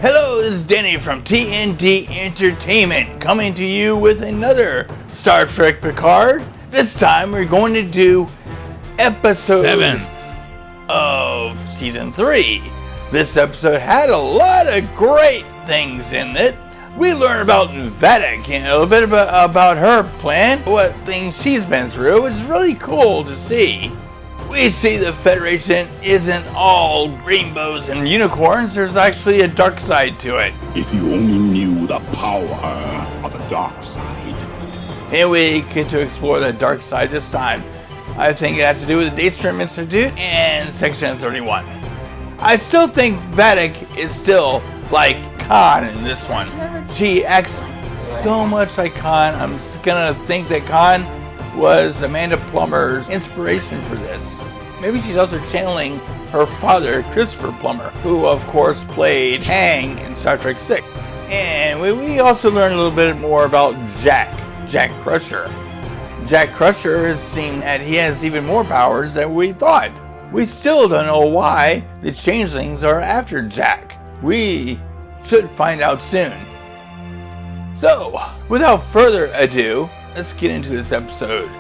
Hello, this is Danny from TNT Entertainment, coming to you with another Star Trek Picard. This time we're going to do episode 7 of Season 3. This episode had a lot of great things in it. We learned about Vedic and a little bit about her plan, what things she's been through. It's really cool to see. We see the Federation isn't all rainbows and unicorns. There's actually a dark side to it. If you only knew the power of the dark side. And we get to explore the dark side this time. I think it has to do with the Daystrom Institute and Section 31. I still think Vedic is still like Khan in this one. She acts so much like Khan. I'm just gonna think that Khan was Amanda Plummer's inspiration for this. Maybe she's also channeling her father, Christopher Plummer, who of course played Hang in Star Trek VI. And we also learn a little bit more about Jack Crusher. Jack Crusher, it seems that he has even more powers than we thought. We still don't know why the changelings are after Jack. We should find out soon. So, without further ado, let's get into this episode.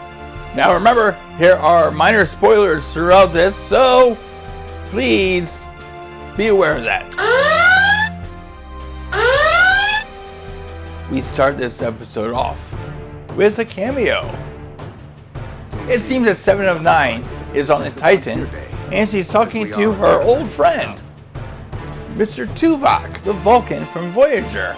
Now remember, here are minor spoilers throughout this, so please be aware of that. We start this episode off with a cameo. It seems that 7 of 9 is on the Titan, and she's talking to her old friend, Mr. Tuvok, the Vulcan from Voyager,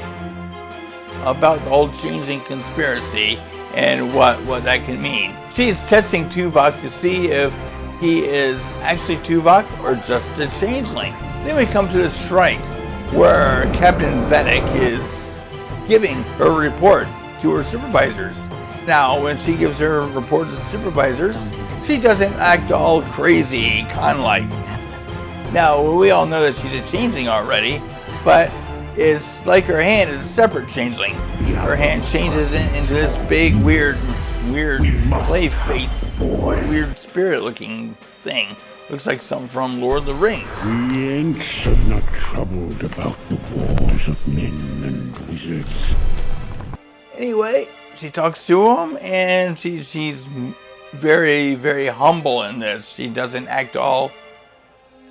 about the whole changing conspiracy and what that can mean. She's testing Tuvok to see if he is actually Tuvok or just a changeling. Then we come to the strike where Captain Vedic is giving her report to her supervisors. Now, when she gives her report to the supervisors, she doesn't act all crazy, Khan-like. Now, we all know that she's a changeling already, but it's like her hand is a separate changeling. Her hand changes into this big, weird clay face, weird spirit-looking thing. Looks like something from Lord of the Rings. The Ents have not troubled about the wars of men and wizards. Anyway, she talks to him, and she's very, very humble in this. She doesn't act all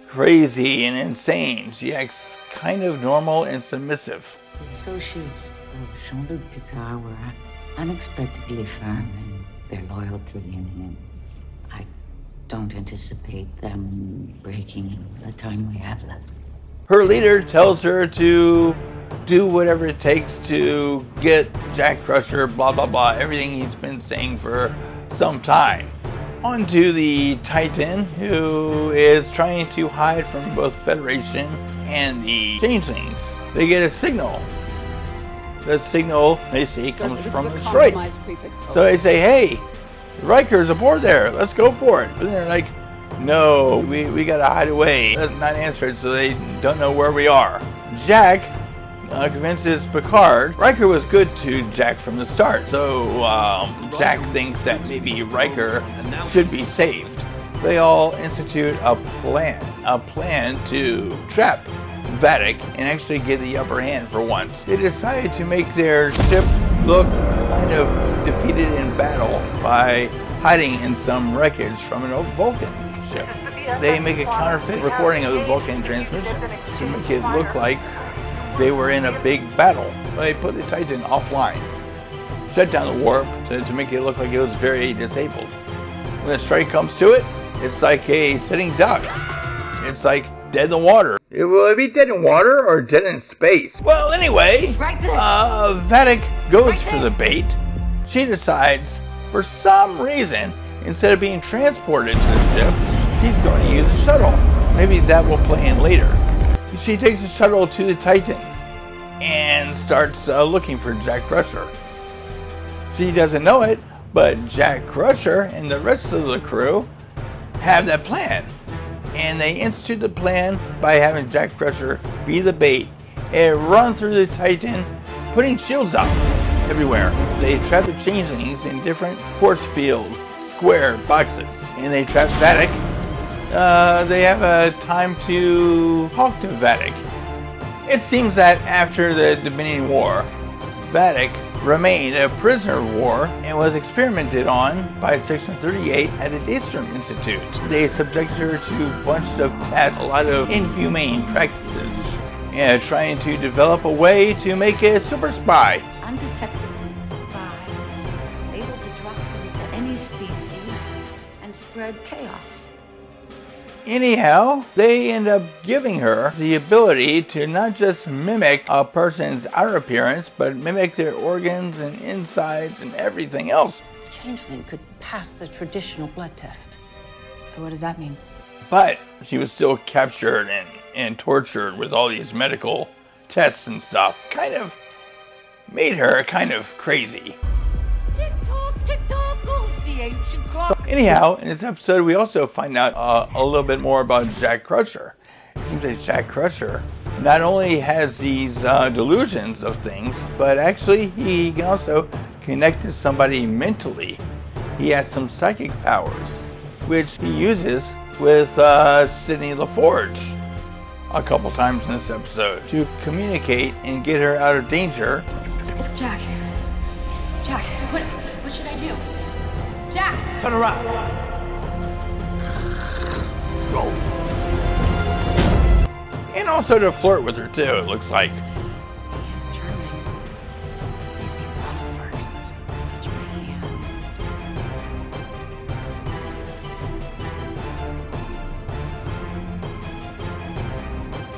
crazy and insane. She acts kind of normal and submissive. The associates of Jean-Luc Picard were unexpectedly firm in their loyalty in him. I don't anticipate them breaking in the time we have left. Her leader tells her to do whatever it takes to get Jack Crusher, blah blah blah, everything he's been saying for some time. On to the Titan, who is trying to hide from both Federation and the changelings. They get a signal. The signal, they see, comes from the strike. So they say, hey, Riker's aboard there, let's go for it. But they're like, no, we gotta hide away. That's not answered, so they don't know where we are. Jack convinces Picard. Riker was good to Jack from the start, so Jack thinks that maybe Riker should be saved. They all institute a plan to trap Vedic and actually get the upper hand for once. They decided to make their ship look kind of defeated in battle by hiding in some wreckage from an old Vulcan ship. They make a counterfeit recording of the Vulcan transmission to make it look like they were in a big battle. They put the Titan offline, shut down the warp to make it look like it was very disabled. When the strike comes to it, it's like a sitting duck. It's like dead in the water. Will it be dead in water or dead in space? Well, anyway, Vedic goes for the bait. She decides, for some reason, instead of being transported to the ship, she's going to use a shuttle. Maybe that will play in later. She takes the shuttle to the Titan and starts looking for Jack Crusher. She doesn't know it, but Jack Crusher and the rest of the crew have that plan. And they institute the plan by having Jack Crusher be the bait and run through the Titan, putting shields up everywhere. They trap the changelings in different force field square boxes, and they trap Vedic. They have a time to talk to Vedic. It seems that after the Dominion War, Vadic remained a prisoner of war and was experimented on by Section 38 at the Daystrom Institute. They subjected her to a bunch of tests, a lot of inhumane practices, and trying to develop a way to make a super spy. Undetected spies, able to drop into any species and spread chaos. Anyhow, they end up giving her the ability to not just mimic a person's outer appearance, but mimic their organs and insides and everything else. Changeling could pass the traditional blood test. So what does that mean? But she was still captured and tortured with all these medical tests and stuff. Kind of made her kind of crazy. Tick-tock, tick-tock goes the ancient clock. Anyhow, in this episode, we also find out a little bit more about Jack Crusher. It seems that Jack Crusher not only has these delusions of things, but actually he can also connect to somebody mentally. He has some psychic powers, which he uses with Sydney LaForge a couple times in this episode to communicate and get her out of danger. Jack, what should I do? Jack! Turn around. Go. And also to flirt with her too, it looks like. He is charming. Please be subtle first. Touch my hand.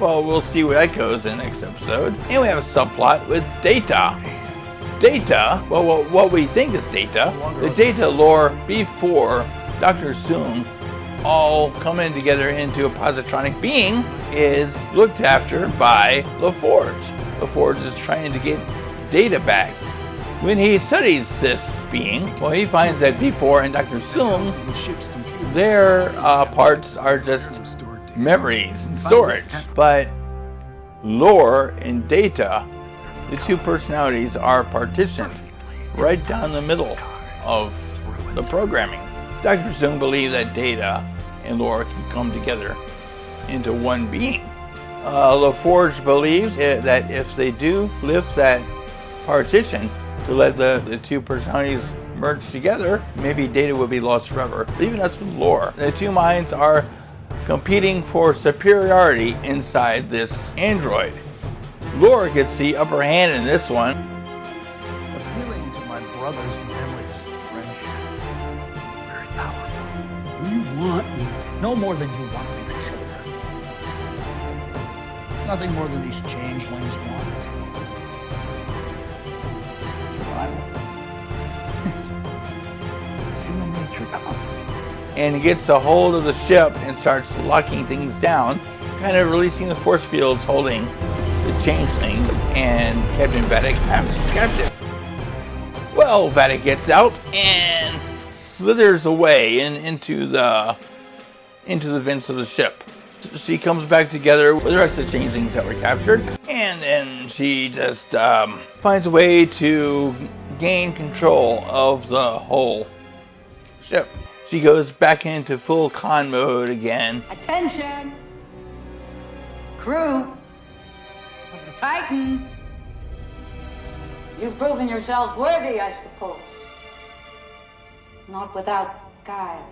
Well, we'll see where that goes in the next episode. And we have a subplot with Data. Data, well, what we think is Data, the Data lore before Dr. Zoom all coming together into a positronic being is looked after by LaForge. LaForge is trying to get Data back. When he studies this being, well, he finds that before and Dr. Zoom, their parts are just memories and storage. But lore and Data, the two personalities are partitioned right down the middle of the programming. Dr. Zoom believes that Data and Laura can come together into one being. LaForge believes that if they do lift that partition to let the two personalities merge together, maybe Data will be lost forever, leaving us with Laura. The two minds are competing for superiority inside this android. Laura gets the upper hand in this one. Appealing to my brother's memories of friendship. Very powerful. You want me no more than you want me to children. Nothing more than these changelings want. Survival. Human nature. And he gets a hold of the ship and starts locking things down, kind of releasing the force fields holding the changeling and Captain Vadic captive. Well, Vadic gets out and slithers away into the vents of the ship. She comes back together with the rest of the changelings that were captured, and then she just finds a way to gain control of the whole ship. She goes back into full con mode again. Attention! Crew of the Titan. You've proven yourselves worthy, I suppose. Not without guile.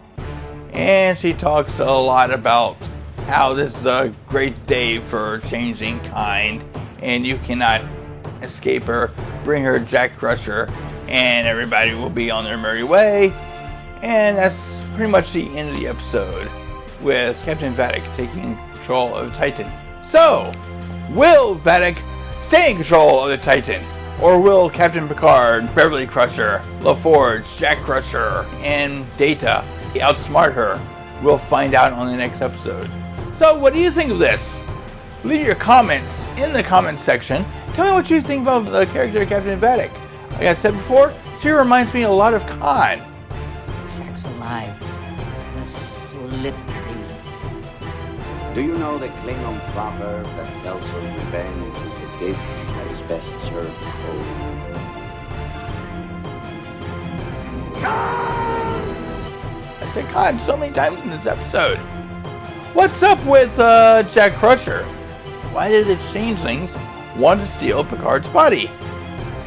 And she talks a lot about how this is a great day for changing kind, and you cannot escape her. Bring her Jack Crusher, and everybody will be on their merry way. And that's pretty much the end of the episode, with Captain Vadic taking control of the Titan. So, will Vadic stay in control of the Titan? Or will Captain Picard, Beverly Crusher, LaForge, Jack Crusher, and Data outsmart her? We'll find out on the next episode. So, what do you think of this? Leave your comments in the comments section. Tell me what you think about the character of Captain Vadic. Like I said before, she reminds me a lot of Khan. Jack's alive. The slippery. Do you know the Klingon proverb that tells us revenge is a dish that is best served cold? I said Khan so many times in this episode. What's up with Jack Crusher? Why did the changelings want to steal Picard's body?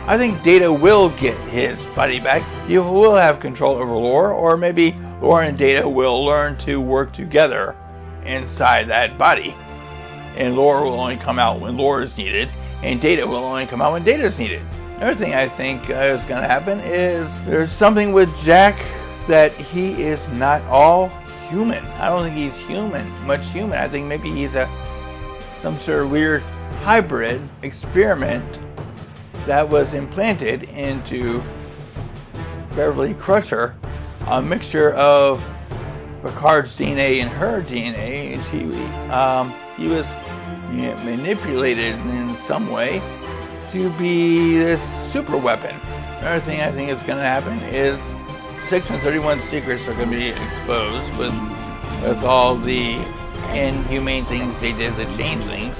I think Data will get his body back. He will have control over Lore, or maybe Lore and Data will learn to work together inside that body. And Lore will only come out when Lore is needed, and Data will only come out when Data is needed. Another thing I think is going to happen is there's something with Jack that he is not all human. I don't think he's much human. I think maybe he's some sort of weird hybrid experiment that was implanted into Beverly Crusher, a mixture of Picard's DNA and her DNA, and he was manipulated in some way to be this super weapon. Another thing I think is going to happen is Section 31 secrets are going to be exposed with all the inhumane things they did to the changelings,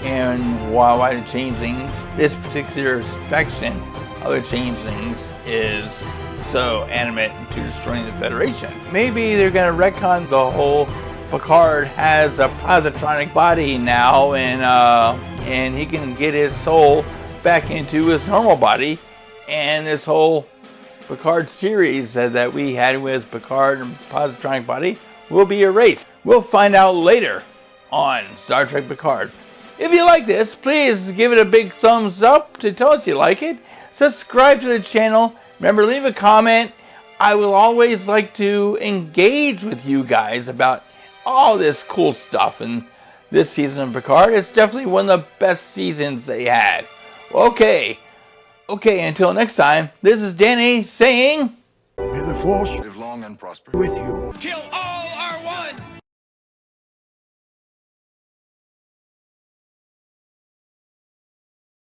and why the changelings, this particular section of the changelings, is so animate to destroying the Federation. Maybe they're going to retcon the whole Picard has a positronic body now, and he can get his soul back into his normal body, and this whole Picard series that we had with Picard and positronic body will be erased. We'll find out later on Star Trek Picard. If you like this, please give it a big thumbs up to tell us you like it. Subscribe to the channel. Remember, leave a comment. I will always like to engage with you guys about all this cool stuff in this season of Picard. It's definitely one of the best seasons they had. Okay, until next time, this is Danny saying, May the Force Live long and prosper. with you. Till all are one!